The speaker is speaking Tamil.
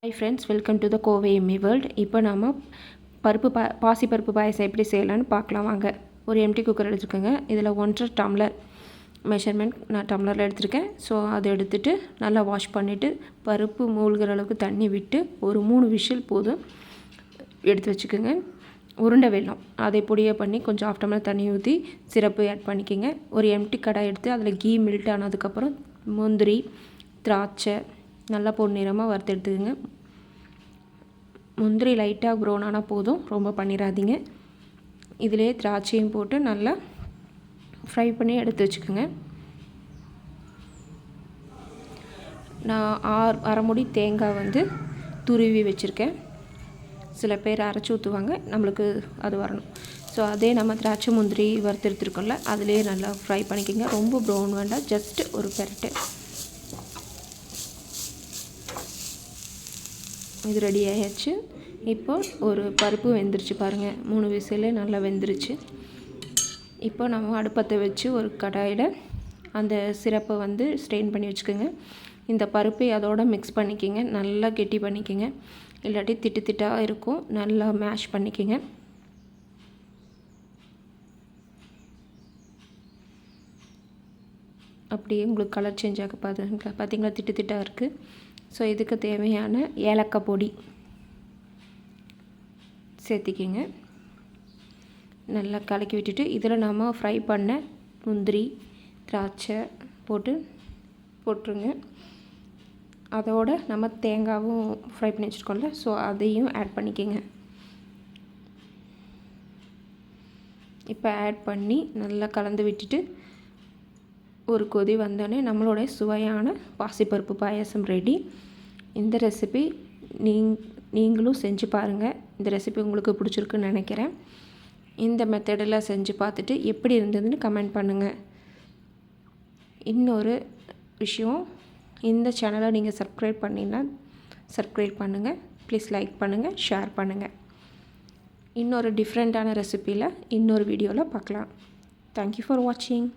Hi friends, welcome to the Kovai Emmy world. இப்போ நம்ம பாசிப்பருப்பு பாயசம் எப்படி செய்யலான்னு பார்க்கலாம் வாங்க. ஒரு எம்டி குக்கர் எடுத்துக்கோங்க. இதில் 1.5 டம்ளர் மெஷர்மெண்ட் நான் டம்ளரில் எடுத்திருக்கேன். ஸோ அதை எடுத்துகிட்டு நல்லா வாஷ் பண்ணிவிட்டு பருப்பு மூழ்கிற அளவுக்கு தண்ணி விட்டு ஒரு 3 விசில் போதும் எடுத்து வச்சுக்கோங்க. உருண்டை வெல்லம் அதை பொடியை பண்ணி கொஞ்சம் 1/2 டம்ளர் தண்ணி ஊற்றி சிரப்பு ஆட் பண்ணிக்கோங்க. ஒரு எம்டி கடாய் எடுத்து அதில் கீ மெல்ட் ஆனதுக்கப்புறம் முந்திரி, திராட்சை நல்லா பொன்னிறமாக வறுத்து எடுத்துக்கோங்க. முந்திரி லைட்டாக ப்ரௌன் ஆனால் போதும், ரொம்ப பண்ணிடாதீங்க. இதிலே திராட்சையும் போட்டு நல்லா ஃப்ரை பண்ணி எடுத்து வச்சுக்கோங்க. நான் அரை மூடி தேங்காய் துருவி வச்சுருக்கேன். சில பேர் அரைச்சி ஊற்றுவாங்க, நம்மளுக்கு அது வரணும். ஸோ அதே நம்ம திராட்சை முந்திரி வறுத்து எடுத்துருக்கோம்ல, அதிலே நல்லா ஃப்ரை பண்ணிக்கோங்க. ரொம்ப ப்ரௌன் வேண்டாம், ஜஸ்ட்டு ஒரு பெரட்டு. இது ரெடி ஆகிடுச்சு. இப்போ ஒரு பருப்பு வெந்துருச்சு பாருங்கள், 3 விசில் நல்லா வெந்துருச்சு. இப்போ நம்ம அடுப்பத்தை வச்சு ஒரு கடாயில் அந்த சிரப்பை ஸ்ட்ரெயின் பண்ணி வச்சுக்கோங்க. இந்த பருப்பை அதோடு மிக்ஸ் பண்ணிக்கோங்க, நல்லா கெட்டி பண்ணிக்கோங்க, இல்லாட்டி திட்டு திட்டாக இருக்கும். நல்லா மேஷ் பண்ணிக்கோங்க. அப்படியே உங்களுக்கு கலர் சேஞ்ச் ஆக பார்த்தீங்களா, திட்டு திட்டாக இருக்குது. ஸோ இதுக்கு தேவையான ஏலக்காய் பொடி சேர்த்திக்கிங்க. நல்லா கலக்கி விட்டுட்டு இதில் நாம் ஃப்ரை பண்ண முந்திரி, திராட்சை போட்டுருங்க. அதோடு நம்ம தேங்காயும் ஃப்ரை பண்ணி வச்சுருக்கோம்ல, ஸோ அதையும் ஆட் பண்ணிக்கோங்க. இப்போ ஆட் பண்ணி நல்லா கலந்து விட்டுட்டு ஒரு கொதி வந்தோடனே நம்மளுடைய சுவையான பாசிப்பருப்பு பாயாசம் ரெடி. இந்த ரெசிபி நீங்களும் செஞ்சு பாருங்கள். இந்த ரெசிபி உங்களுக்கு பிடிச்சிருக்குன்னு நினைக்கிறேன். இந்த மெத்தடில் செஞ்சு பார்த்துட்டு எப்படி இருந்ததுன்னு கமெண்ட் பண்ணுங்கள். இன்னொரு விஷயம், இந்த சேனலை நீங்கள் சப்ஸ்கிரைப் பண்ணினா சப்ஸ்கிரைப் பண்ணுங்கள். ப்ளீஸ் லைக் பண்ணுங்கள், ஷேர் பண்ணுங்கள். இன்னொரு டிஃப்ரெண்ட்டான ரெசிபியில் இன்னொரு வீடியோவில் பார்க்கலாம். தேங்க்யூ ஃபார் வாட்சிங்.